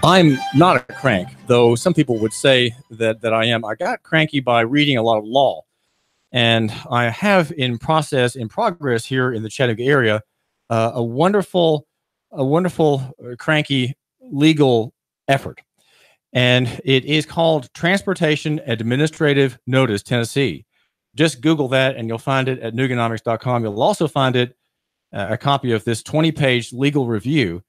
I'm not a crank, though some people would say that I am. I got cranky by reading a lot of law. And I have in progress here in the Chattanooga area, a wonderful cranky legal effort. And it is called Transportation Administrative Notice, Tennessee. Just Google that and you'll find it at Nuganomics.com. You'll also find it, a copy of this 20-page legal review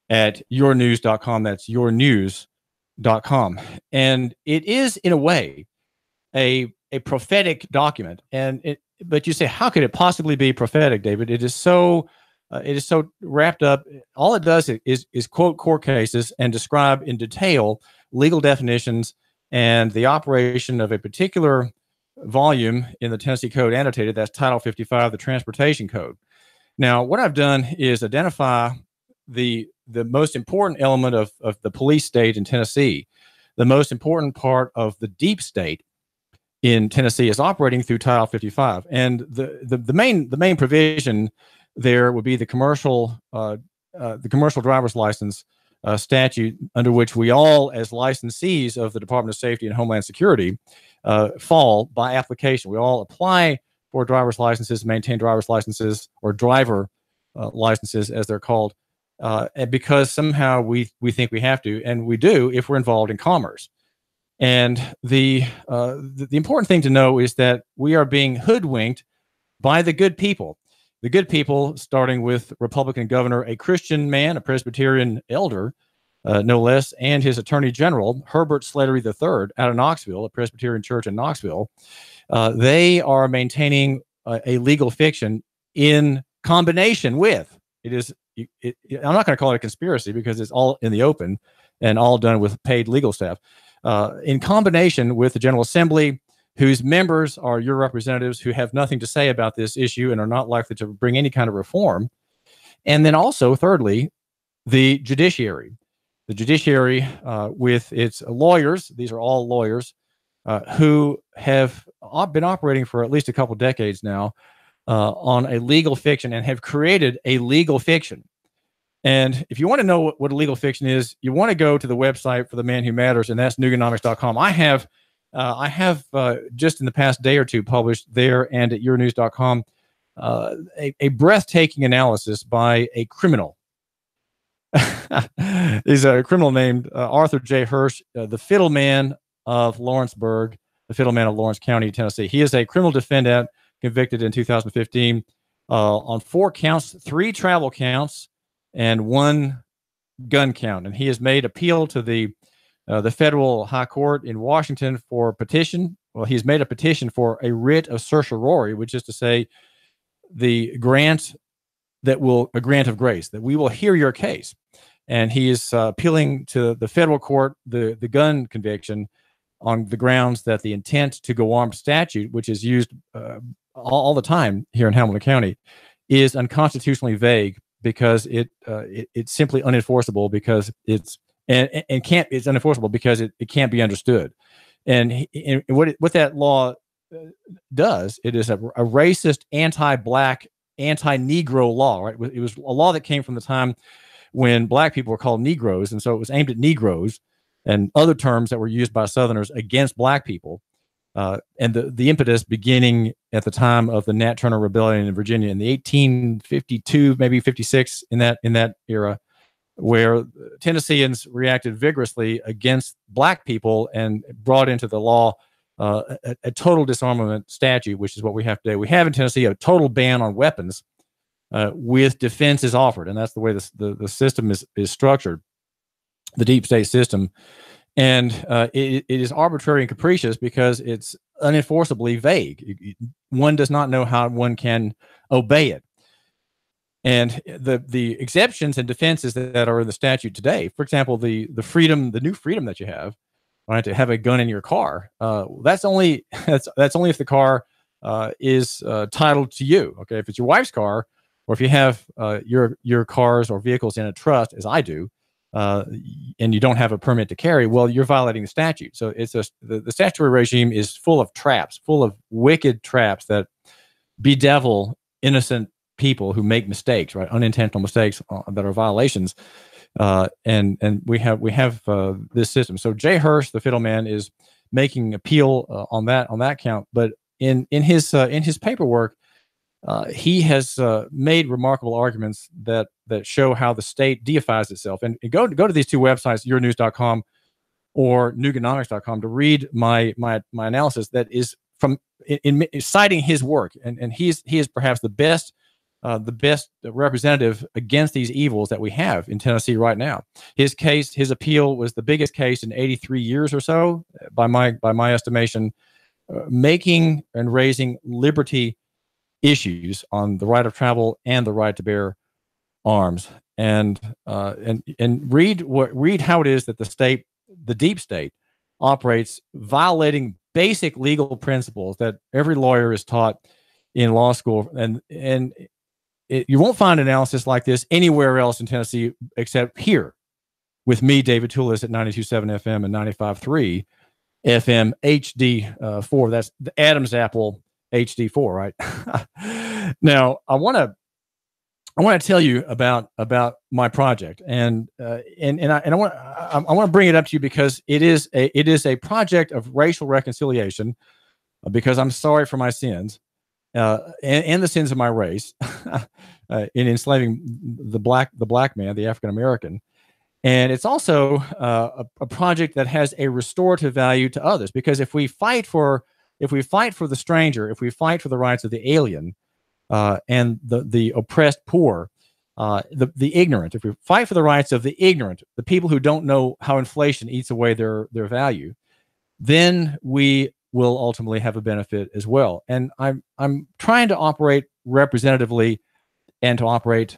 at yournews.com. That's yournews.com. And it is, in a way, a prophetic document. But you say, how could it possibly be prophetic, David? It is so wrapped up. All it does is quote court cases and describe in detail legal definitions and the operation of a particular volume in the Tennessee Code annotated. That's Title 55, the Transportation Code. Now, what I've done is identify the most important element of the police state in Tennessee. The most important part of the deep state in Tennessee is operating through Title 55, and the main provision there would be the commercial driver's license statute, under which we all, as licensees of the Department of Safety and Homeland Security, fall by application. We all apply for driver's licenses, maintain driver's licenses, or driver licenses, as they're called, and because somehow we think we have to, and we do if we're involved in commerce. And the important thing to know is that we are being hoodwinked by the good people. The good people, starting with Republican governor, a Christian man, a Presbyterian elder, no less, and his attorney general, Herbert Slattery III, out of Knoxville, a Presbyterian church in Knoxville. They are maintaining a legal fiction in combination with, I'm not going to call it a conspiracy because it's all in the open and all done with paid legal staff, in combination with the General Assembly, whose members are your representatives who have nothing to say about this issue and are not likely to bring any kind of reform. And then also, thirdly, the judiciary. The judiciary with its lawyers, these are all lawyers, who have been operating for at least a couple decades now on a legal fiction and have created a legal fiction. And if you want to know what a legal fiction is, you want to go to the website for the man who matters, and that's Nuganomics.com. I have just in the past day or two published there and at yournews.com a breathtaking analysis by a criminal. He's a criminal named Arthur J. Hirsch, the fiddle man of Lawrenceburg, the fiddle man of Lawrence County, Tennessee. He is a criminal defendant convicted in 2015 on 4 counts, 3 travel counts, and 1 gun count. And he has made appeal to the federal high court in Washington for petition. Well, he's made a petition for a writ of certiorari, which is to say a grant of grace, that we will hear your case. And he is appealing to the federal court the gun conviction on the grounds that the intent to go armed statute, which is used all the time here in Hamilton County, is unconstitutionally vague because it's simply unenforceable because it's unenforceable because it can't be understood. And what that law does, it is a racist, anti-black, anti-Negro law, right? It was a law that came from the time when black people were called Negroes, and so it was aimed at Negroes and other terms that were used by Southerners against black people. And the impetus beginning at the time of the Nat Turner Rebellion in Virginia in the 1852, maybe 56, in that era, where Tennesseans reacted vigorously against black people and brought into the law a total disarmament statute, which is what we have today. We have in Tennessee a total ban on weapons with defenses offered, and that's the way the system is structured, the deep state system. And it is arbitrary and capricious because it's unenforceably vague. One does not know how one can obey it. And the exceptions and defenses that are in the statute today, for example, the new freedom that you have, right, to have a gun in your car, that's only if the car is titled to you. Okay, if it's your wife's car, or if you have your cars or vehicles in a trust, as I do, and you don't have a permit to carry, well, you're violating the statute. So the statutory regime is full of traps, full of wicked traps that bedevil innocent people who make mistakes, right? Unintentional mistakes that are violations. And we have this system. So Jay Hirsch, the fiddleman, is making appeal on that count. But in his paperwork, he has made remarkable arguments that show how the state deifies itself. And go to these two websites, yournews.com or nuganomics.com, to read my analysis that is from in citing his work. And he is perhaps the best representative against these evils that we have in Tennessee right now. His appeal was the biggest case in 83 years or so, by my estimation, making and raising liberty issues on the right of travel and the right to bear arms. And read how it is that the deep state, operates, violating basic legal principles that every lawyer is taught in law school. And you won't find analysis like this anywhere else in Tennessee except here with me, David Toulis, at 92.7 FM and 95.3 FM HD4. That's the Adam's apple HD4, right? Now, I want to tell you about my project, and I want to bring it up to you because it is a project of racial reconciliation, because I'm sorry for my sins. And the sins of my race in enslaving the black man, the African American, and it's also a project that has a restorative value to others. Because if we fight for the stranger, if we fight for the rights of the alien and the oppressed poor, the ignorant, if we fight for the rights of the ignorant, the people who don't know how inflation eats away their value, then we will ultimately have a benefit as well. And I'm trying to operate representatively and to operate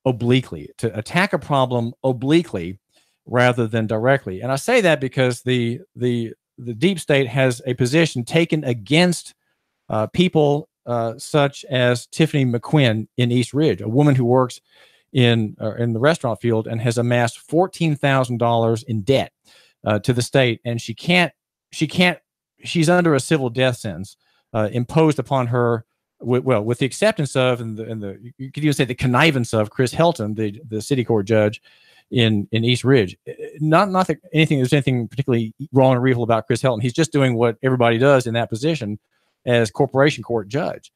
obliquely, to attack a problem obliquely rather than directly. And I say that because the deep state has a position taken against people such as Tiffany McQuinn in East Ridge, a woman who works in the restaurant field and has amassed $14,000 in debt to the state, and she's under a civil death sentence imposed upon her, with the acceptance of, and you could even say the connivance of, Chris Helton, the city court judge in East Ridge. Not that there's anything particularly wrong or evil about Chris Helton. He's just doing what everybody does in that position as corporation court judge.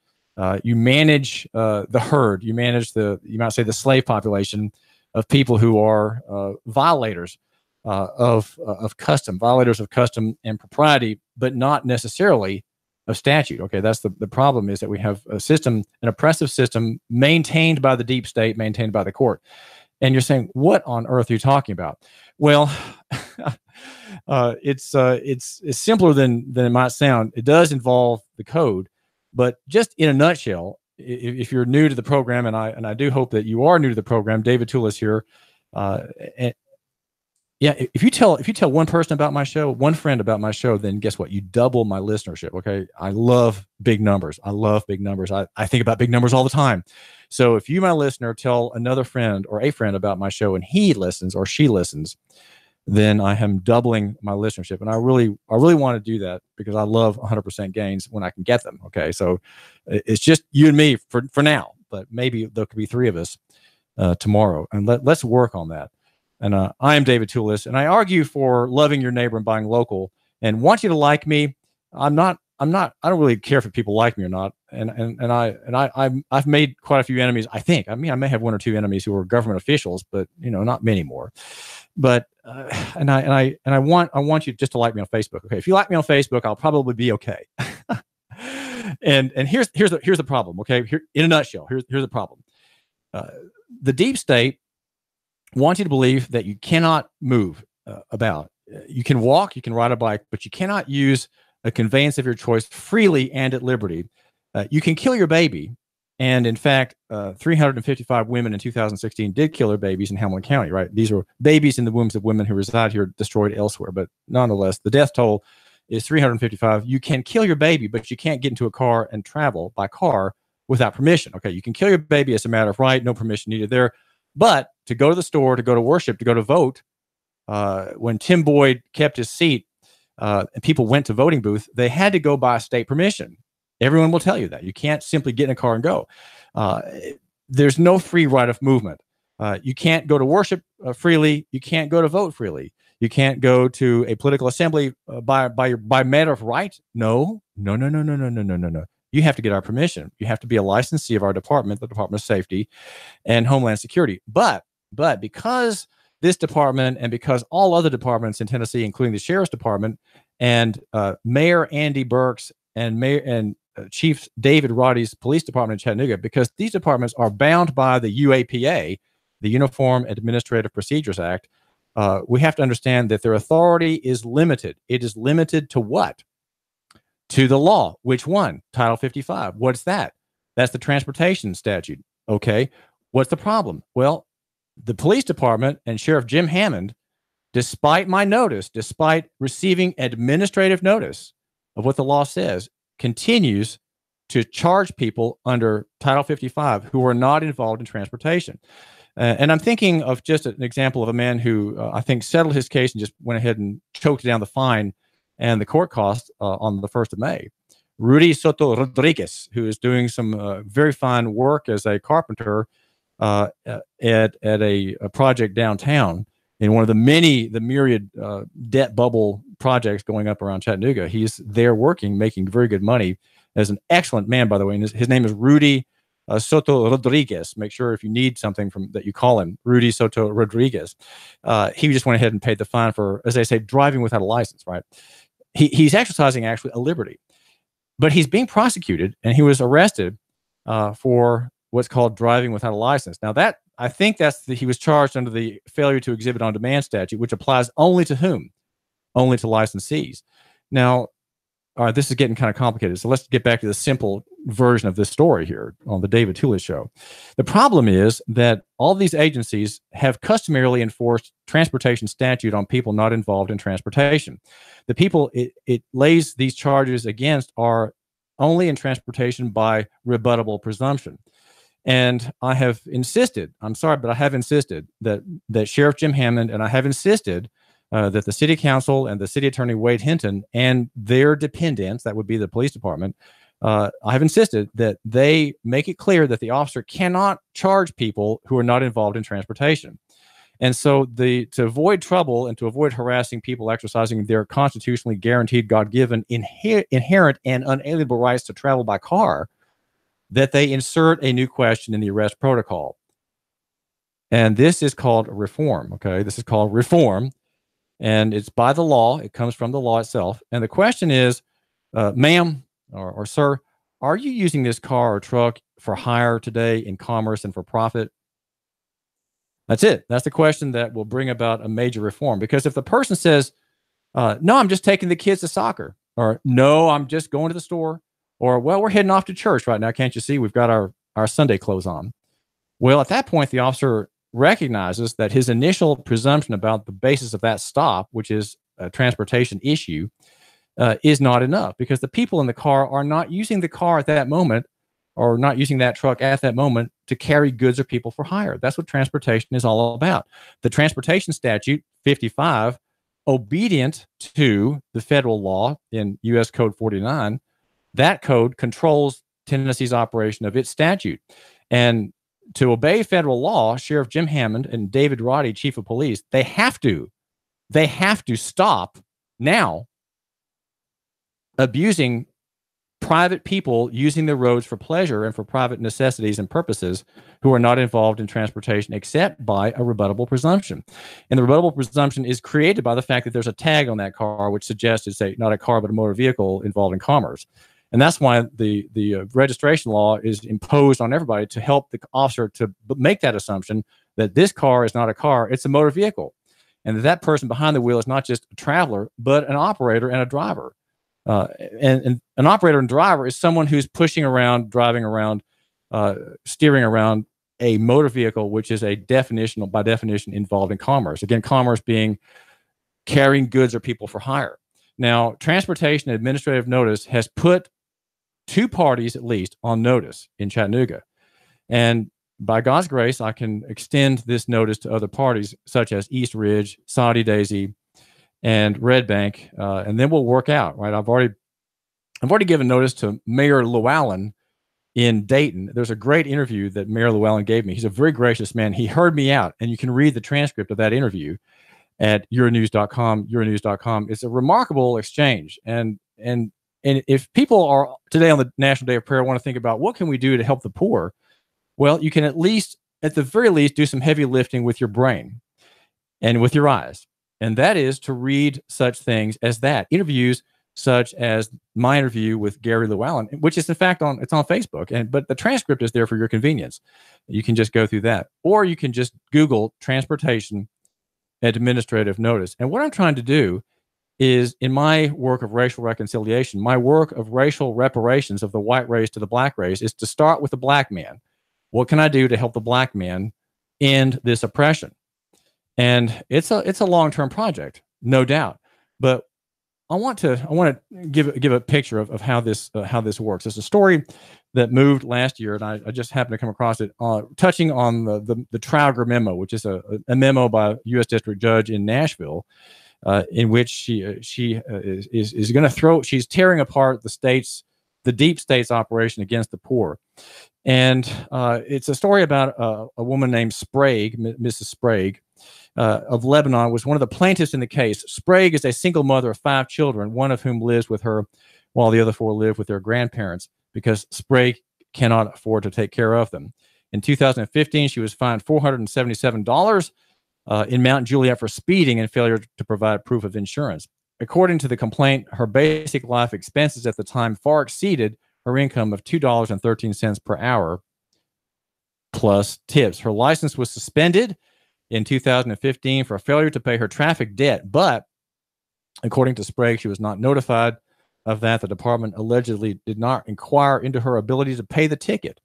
You manage the herd. You manage you might say, the slave population of people who are violators of custom, violators of custom and propriety, but not necessarily of statute. Okay, that's the problem, is that we have a system, an oppressive system, maintained by the deep state, maintained by the court. And you're saying, what on earth are you talking about? Well, it's simpler than it might sound. It does involve the code, but just in a nutshell, if you're new to the program, and I do hope that you are new to the program, David Toulis here. Yeah, if you tell one person about my show, one friend about my show, then guess what? You double my listenership. Okay, I love big numbers. I think about big numbers all the time. So if you, my listener, tell another friend or a friend about my show, and he listens or she listens, then I am doubling my listenership. And I really want to do that because I love 100% gains when I can get them. Okay, so it's just you and me for now, but maybe there could be three of us tomorrow, and let's work on that. And I am David Toulis, and I argue for loving your neighbor and buying local, and want you to like me. I don't really care if people like me or not. I've made quite a few enemies. I may have one or two enemies who are government officials, but not many more. But I want you just to like me on Facebook. Okay, if you like me on Facebook, I'll probably be okay. and here's the problem. Okay, here, in a nutshell, here's the problem. The deep state wants you to believe that you cannot move about. You can walk, you can ride a bike, but you cannot use a conveyance of your choice freely and at liberty. You can kill your baby. And in fact, 355 women in 2016 did kill their babies in Hamilton County, right? These are babies in the wombs of women who reside here, destroyed elsewhere. But nonetheless, the death toll is 355. You can kill your baby, but you can't get into a car and travel by car without permission. Okay, you can kill your baby as a matter of right, no permission needed there. But to go to the store, to go to worship, to go to vote, when Tim Boyd kept his seat and people went to voting booth, they had to go by state permission. Everyone will tell you that. You can't simply get in a car and go. there's no free right of movement. You can't go to worship freely. You can't go to vote freely. You can't go to a political assembly by matter of right. No, no, no, no, no, no, no, no, no, no. You have to get our permission. You have to be a licensee of our department, the Department of Safety and Homeland Security. But because this department and because all other departments in Tennessee, including the Sheriff's Department and Mayor Andy Burke's and Chief David Roddy's police department in Chattanooga, because these departments are bound by the UAPA, the Uniform Administrative Procedures Act, we have to understand that their authority is limited. It is limited to what? To the law. Which one? Title 55. What's that? That's the transportation statute. Okay. What's the problem? Well, the police department and Sheriff Jim Hammond, despite my notice, despite receiving administrative notice of what the law says, continues to charge people under Title 55 who are not involved in transportation. And I'm thinking of just an example of a man who I think settled his case and just went ahead and choked down the fine and the court costs on the 1st of May. Rudy Soto Rodriguez, who is doing some very fine work as a carpenter at a project downtown in one of the myriad debt bubble projects going up around Chattanooga. He's there working, making very good money as an excellent man, by the way. And his name is Rudy Soto Rodriguez. Make sure if you need something from that, you call him Rudy Soto Rodriguez. He just went ahead and paid the fine for, as they say, driving without a license, right? He's exercising actually a liberty, but he's being prosecuted and he was arrested for what's called driving without a license. Now that, I think he was charged under the failure to exhibit on demand statute, which applies only to whom? Only to licensees. Now, all right, this is getting kind of complicated. So let's get back to the simple version of this story here on the David Tullis Show. The problem is that all these agencies have customarily enforced transportation statute on people not involved in transportation. The people it lays these charges against are only in transportation by rebuttable presumption. And I have insisted, I'm sorry, but I have insisted that Sheriff Jim Hammond and I have insisted that the city council and the city attorney Wade Hinton and their dependents, that would be the police department, I have insisted that they make it clear that the officer cannot charge people who are not involved in transportation. And so to avoid trouble and to avoid harassing people exercising their constitutionally guaranteed, God-given, inherent and unalienable rights to travel by car, that they insert a new question in the arrest protocol. And this is called reform, okay? This is called reform. And it's by the law. It comes from the law itself. And the question is, ma'am or sir, are you using this car or truck for hire today in commerce and for profit? That's it. That's the question that will bring about a major reform. Because if the person says, no, I'm just taking the kids to soccer, or no, I'm just going to the store, or, well, we're heading off to church right now. Can't you see we've got our Sunday clothes on? Well, at that point, the officer recognizes that his initial presumption about the basis of that stop, which is a transportation issue, is not enough, because the people in the car are not using the car at that moment or not using that truck at that moment to carry goods or people for hire. That's what transportation is all about. The transportation statute 55, obedient to the federal law in U.S. Code 49, that code controls Tennessee's operation of its statute. And to obey federal law, Sheriff Jim Hammond and David Roddy, Chief of Police, they have to stop now abusing private people using the roads for pleasure and for private necessities and purposes who are not involved in transportation except by a rebuttable presumption. And the rebuttable presumption is created by the fact that there's a tag on that car which suggests it's not a car but a motor vehicle involved in commerce. And that's why the registration law is imposed on everybody to help the officer to make that assumption that this car is not a car, it's a motor vehicle. And that person behind the wheel is not just a traveler, but an operator and a driver. And an operator and driver is someone who's pushing around, driving around, steering around a motor vehicle, which is by definition involved in commerce. Again, commerce being carrying goods or people for hire. Now, transportation administrative notice has put two parties at least on notice in Chattanooga. And by God's grace, I can extend this notice to other parties such as East Ridge, Saudi Daisy, and Red Bank, and then we'll work out, right? I've already given notice to Mayor Llewellyn in Dayton. There's a great interview that Mayor Llewellyn gave me. He's a very gracious man. He heard me out, and you can read the transcript of that interview at euronews.com. It's a remarkable exchange. And if people are today on the National Day of Prayer want to think about what can we do to help the poor, well, you can at the very least, do some heavy lifting with your brain and with your eyes. And that is to read such things as that. Interviews such as my interview with Gary Llewellyn, which is in fact it's on Facebook. But the transcript is there for your convenience. You can just go through that. Or you can just Google transportation administrative notice. And what I'm trying to do is, in my work of racial reconciliation, my work of racial reparations of the white race to the black race, is to start with the black man. What can I do to help the black man end this oppression? And it's a long-term project, no doubt. But I want to give a picture of how this works. It's a story that moved last year, and I just happened to come across it, touching on the Trauger memo, which is a memo by a U.S. District Judge in Nashville, in which she is going to she's tearing apart the deep state's operation against the poor. And it's a story about a woman named Sprague, Mrs. Sprague, of Lebanon, was one of the plaintiffs in the case. Sprague is a single mother of 5 children, one of whom lives with her while the other 4 live with their grandparents, because Sprague cannot afford to take care of them. In 2015, she was fined $477 in Mount Juliet for speeding and failure to provide proof of insurance. According to the complaint, her basic life expenses at the time far exceeded her income of $2.13 per hour plus tips. Her license was suspended in 2015 for failure to pay her traffic debt, but according to Sprague, she was not notified of that. The department allegedly did not inquire into her ability to pay the ticket,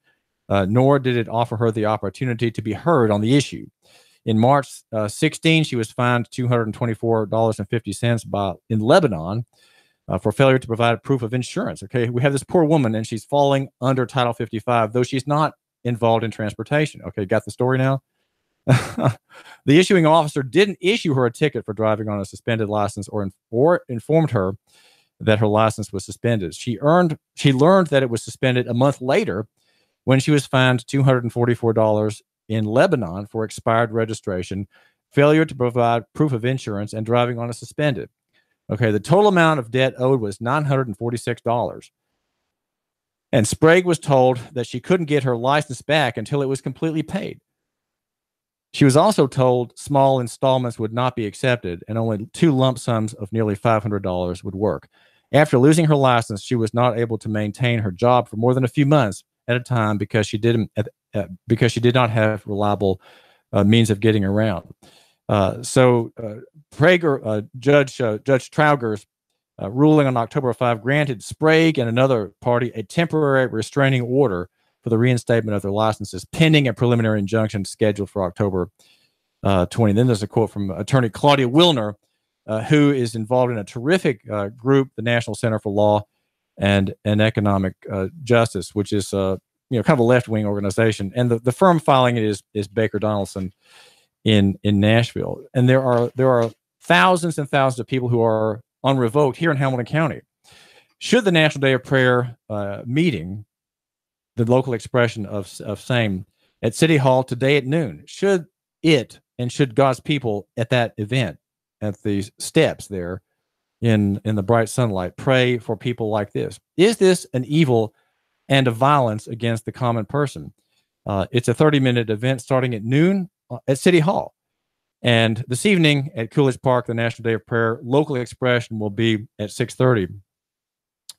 nor did it offer her the opportunity to be heard on the issue. In March 16, she was fined $224.50 in Lebanon for failure to provide proof of insurance. Okay, we have this poor woman, and she's falling under Title 55, though she's not involved in transportation. Okay, got the story now? The issuing officer didn't issue her a ticket for driving on a suspended license or informed her that her license was suspended. She learned that it was suspended a month later when she was fined $244 in Lebanon for expired registration, failure to provide proof of insurance, and driving on a suspended. Okay, the total amount of debt owed was $946. And Sprague was told that she couldn't get her license back until it was completely paid. She was also told small installments would not be accepted and only 2 lump sums of nearly $500 would work. After losing her license, she was not able to maintain her job for more than a few months at a time because she did not have reliable means of getting around. Judge Trauger's ruling on October 5 granted Sprague and another party a temporary restraining order for the reinstatement of their licenses, pending a preliminary injunction scheduled for October 20. Then there's a quote from attorney Claudia Wilner, who is involved in a terrific group, the National Center for Law and Economic Justice, which is kind of a left-wing organization. And the firm filing it is Baker Donaldson in Nashville. And there are thousands and thousands of people who are unrevoked here in Hamilton County. Should the National Day of Prayer meeting, the local expression of same, at City Hall today at noon, should God's people at that event, at these steps there in the bright sunlight, pray for people like this? Is this an evil and a violence against the common person? It's a 30-minute event starting at noon at City Hall. And this evening at Coolidge Park, the National Day of Prayer, local expression will be at 6:30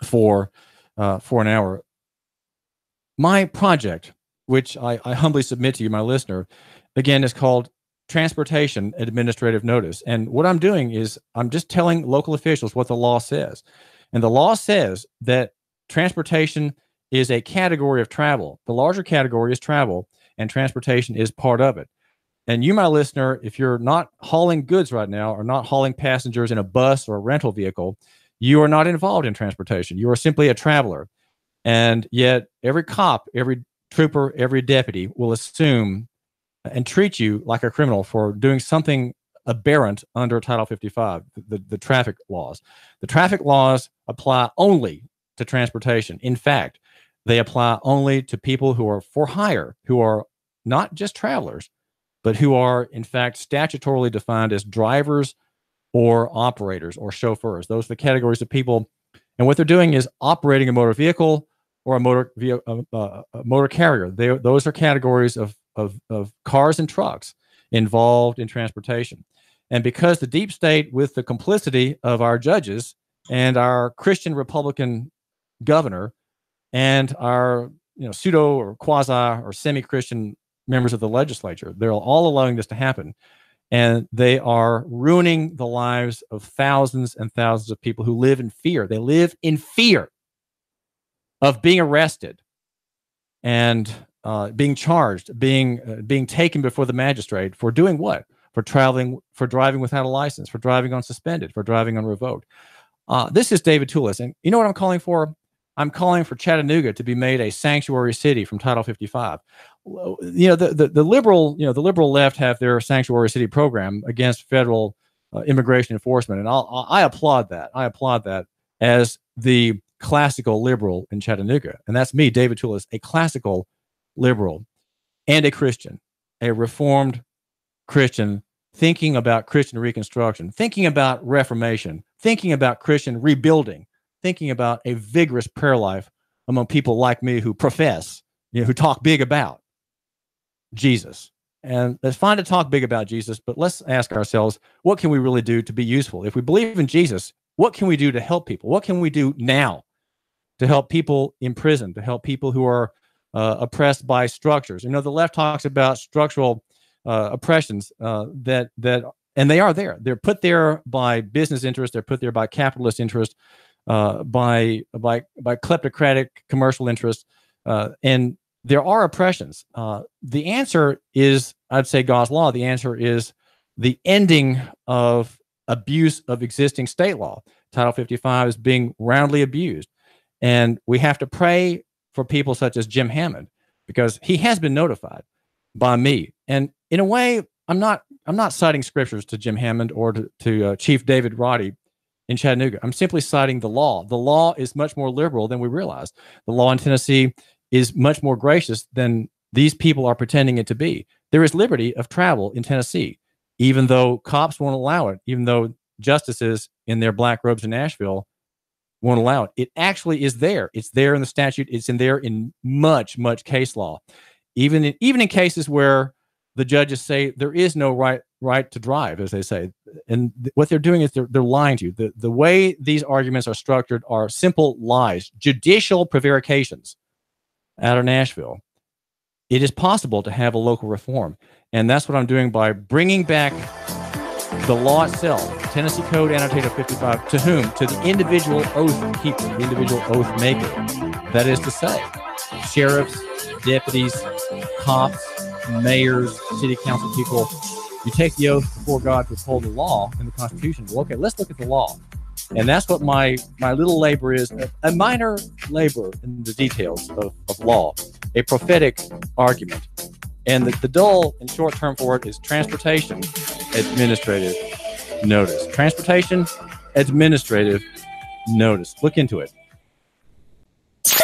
for an hour. My project, which I humbly submit to you, my listener, again, is called Transportation Administrative Notice. And what I'm doing is I'm just telling local officials what the law says. And the law says that transportation is a category of travel. The larger category is travel, and transportation is part of it. And you, my listener, if you're not hauling goods right now or not hauling passengers in a bus or a rental vehicle, you are not involved in transportation. You are simply a traveler. And yet every cop, every trooper, every deputy will assume and treat you like a criminal for doing something aberrant under Title 55, the traffic laws. The traffic laws apply only to transportation. In fact, They apply only to people who are for hire, who are not just travelers, but who are, in fact, statutorily defined as drivers or operators or chauffeurs. Those are the categories of people. And what they're doing is operating a motor vehicle or a motor carrier. Those are categories of cars and trucks involved in transportation. And because the deep state, with the complicity of our judges and our Christian Republican governor and our pseudo or quasi or semi-Christian members of the legislature, they're all allowing this to happen. And they are ruining the lives of thousands and thousands of people who live in fear. They live in fear of being arrested and being charged, being taken before the magistrate for doing what? For driving without a license, for driving on suspended, for driving on revoked. This is David Toulis, and you know what I'm calling for? I'm calling for Chattanooga to be made a sanctuary city from Title 55. The liberal left have their sanctuary city program against federal immigration enforcement, and I applaud that. I applaud that as the classical liberal in Chattanooga, and that's me, David Toulis, a classical liberal and a Christian, a reformed Christian, thinking about Christian reconstruction, thinking about reformation, thinking about Christian rebuilding, thinking about a vigorous prayer life among people like me who profess, who talk big about Jesus. And it's fine to talk big about Jesus, but let's ask ourselves, what can we really do to be useful? If we believe in Jesus, what can we do to help people? What can we do now to help people in prison, to help people who are oppressed by structures? The left talks about structural oppressions and they are there. They're put there by business interests. They're put there by capitalist interest, by kleptocratic commercial interests, and there are oppressions. The answer is, I'd say, God's law. The answer is the ending of abuse of existing state law. Title 55 is being roundly abused, and we have to pray for people such as Jim Hammond, because he has been notified by me. And in a way, I'm not citing scriptures to Jim Hammond or to Chief David Roddy in Chattanooga. I'm simply citing the law. The law is much more liberal than we realize. The law in Tennessee is much more gracious than these people are pretending it to be. There is liberty of travel in Tennessee, even though cops won't allow it, even though justices in their black robes in Nashville won't allow it. It actually is there. It's there in the statute. It's in there in much case law. Even in cases where the judges say there is no right to drive, as they say. And what they're doing is they're lying to you. The way these arguments are structured are simple lies, judicial prevarications out of Nashville. It is possible to have a local reform. And that's what I'm doing by bringing back the law itself, Tennessee Code Annotated 55, to whom? To the individual oath keeper, the individual oath maker. That is to say, sheriffs, deputies, cops, mayors, city council people. You take the oath before God to uphold the law and the Constitution. Well, okay, let's look at the law. And that's what my little labor is, a minor labor in the details of law, a prophetic argument. And the dull and short term for it is transportation administrative notice. Transportation administrative notice. Look into it. 3,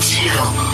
2,